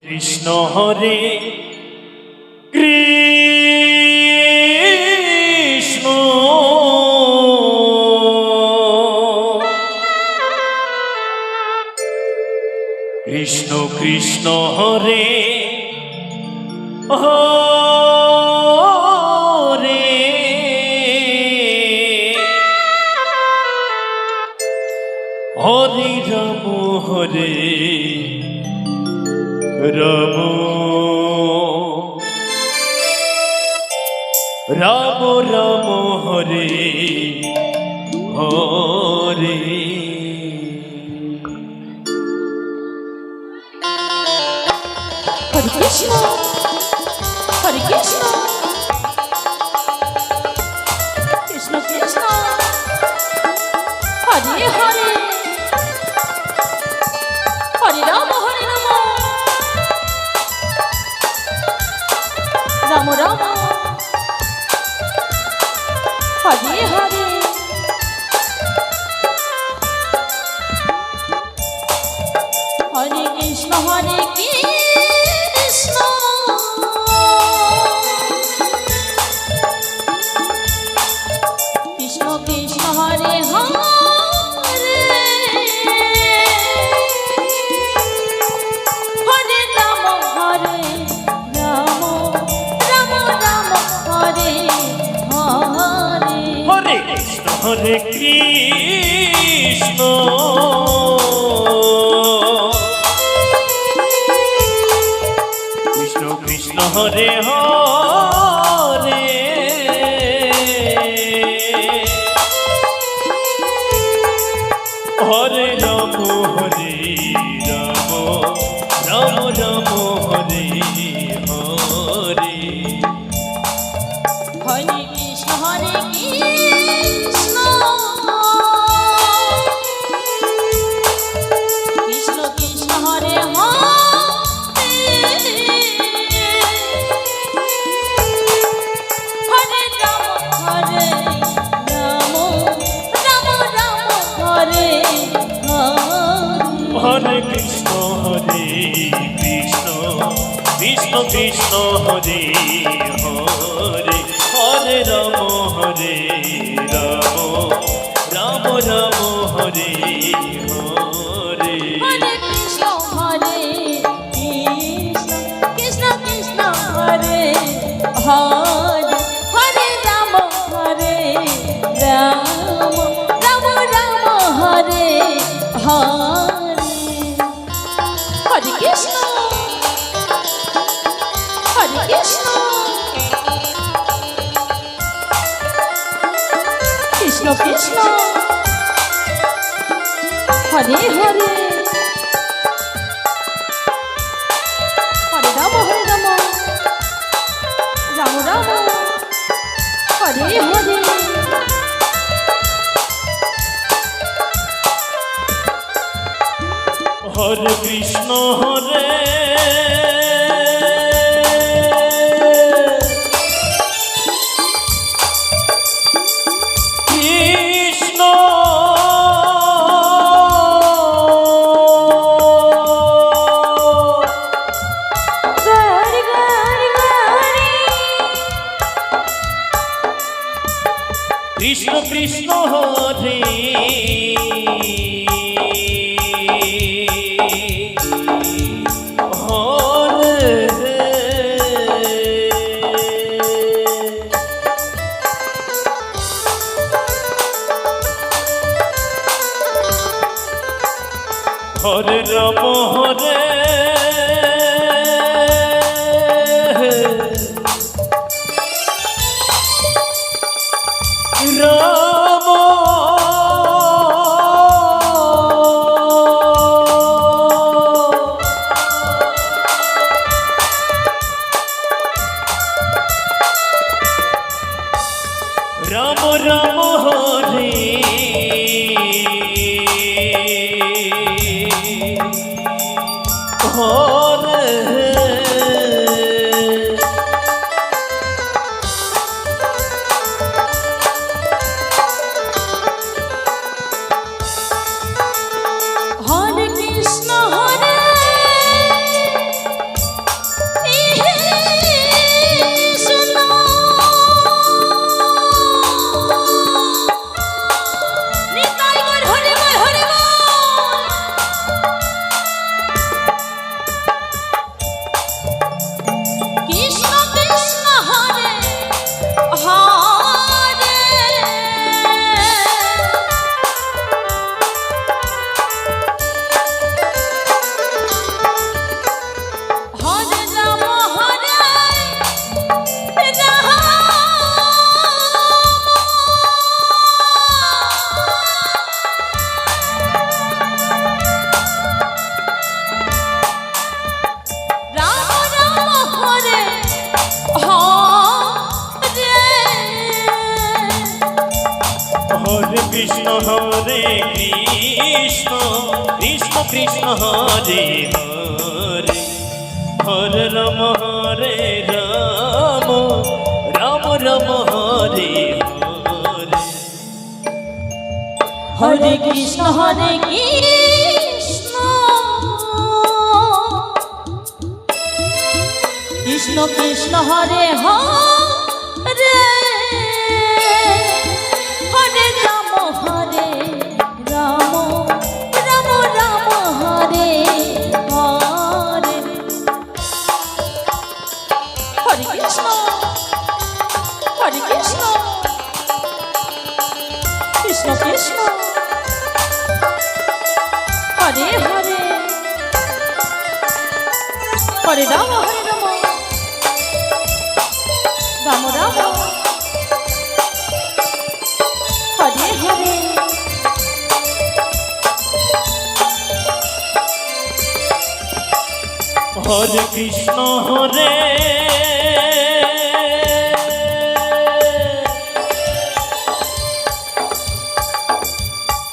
কৃষ্ণ হরে কৃষ্ণ কৃষ্ণ কৃষ্ণ হরে হরে হরে রাম হরে রাম রাম রাম হরে হরে হরে কৃষ্ণ হরে কৃষ্ণ কৃষ্ণ কৃষ্ণ হরে হরে হরে রাম রাম রাম হরে হরে হরে কৃষ্ণ কৃষ্ণ কৃষ্ণ হরে হরে হরে রাম রাম রাম রাম হরে হরে হরে কৃষ্ণ হরে কৃষ্ণ কৃষ্ণ কৃষ্ণ হরে হরে হরে রাম হরে রাম রাম রাম হরে হরে হরে কৃষ্ণ কৃষ্ণ কৃষ্ণ হরে হরে হরে রাম রাম রাম রাম হরে হরে হরে কৃষ্ণ হরে কৃষ্ণ কৃষ্ণ কৃষ্ণ হরে হরে হরে রাম হরে রাম রাম রাম হরে হরে হরে কৃষ্ণ কৃষ্ণ কৃষ্ণ হরে হরে হরে রাম রাম রাম রাম হরে হরে হরে কৃষ্ণ কৃষ্ণ কৃষ্ণ হরে হরে হরে রাম রাম রাম হরে হরে হরে কৃষ্ণ হরে কৃষ্ণ গরি গরি গরি কৃষ্ণ কৃষ্ণ হরে হরে রাম হরে রাম কৃষ্ণ হরে কৃষ্ণ কৃষ্ণ কৃষ্ণ হরে হরে হরে রাম রাম রাম হরে হরে হরে কৃষ্ণ কৃষ্ণ কৃষ্ণ হরে হরে হরে রাম রাম রাম রাম হরে হরে হরে কৃষ্ণ কৃষ্ণ কৃষ্ণ হরে হরে হরে রাম রাম রাম হরে হরে হরে কৃষ্ণ হরে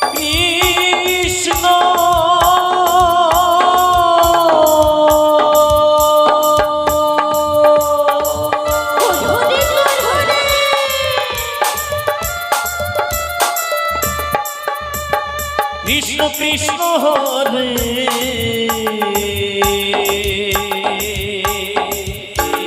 কৃষ্ণ কৃষ্ণ কৃষ্ণ হরে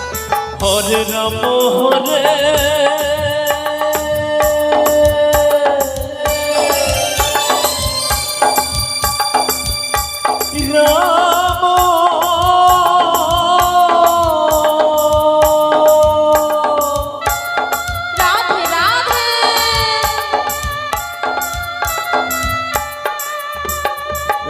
হরে হরে রাম হরে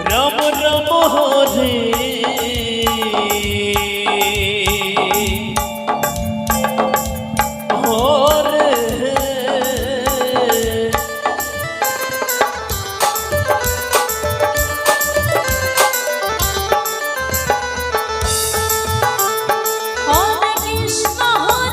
রাম রাম হরে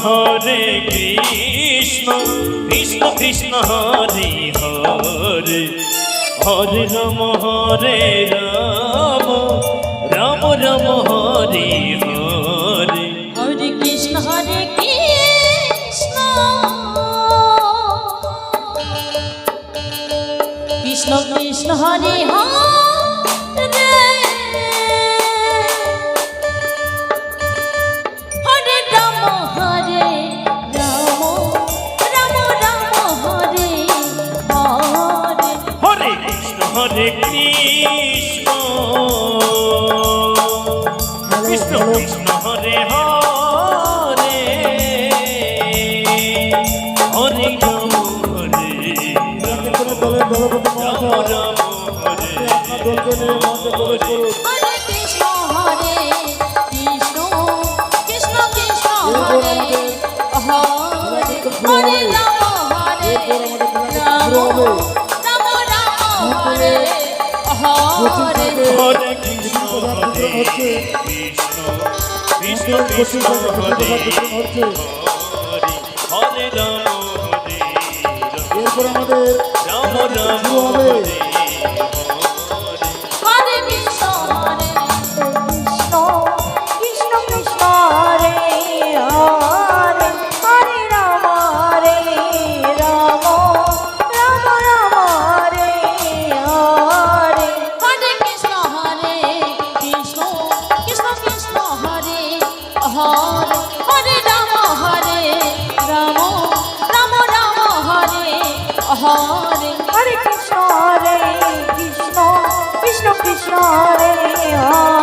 হরে কৃষ্ণ কৃষ্ণ কৃষ্ণ হরে হরে হরে রাম রাম রাম হরে হরে হরে কৃষ্ণ কৃষ্ণ কৃষ্ণ হরে হরে হরে রাম রাম রাম হরে হরে হরে কৃষ্ণ কৃষ্ণ কৃষ্ণ কৃষ্ণ হরে হরে হরে রাম রাম হরে হরে কৃষ্ণ কৃষ্ণ কৃষ্ণ হরে হরে হরে রাম রাম হরে হরে হরে কৃষ্ণ কৃষ্ণ কৃষ্ণ আমাদের কৃষ্ণ প্রতি হরে বিতরণ হচ্ছে। হরে হরে রাম হরে এরপর আমাদের রাম রাম শুরু হবে হরে হরে হরে কৃষ্ণ হরে কৃষ্ণ কৃষ্ণ কৃষ্ণ হরে হরে হরে রাম হরে রাম রাম রাম হরে হরে হরে কৃষ্ণ হরে কৃষ্ণ কৃষ্ণ কৃষ্ণ হরে হরে হরে রাম হরে রাম রাম রাম হরে হরে হরে কৃষ্ণ কৃষ্ণ কৃষ্ণ হরে হরে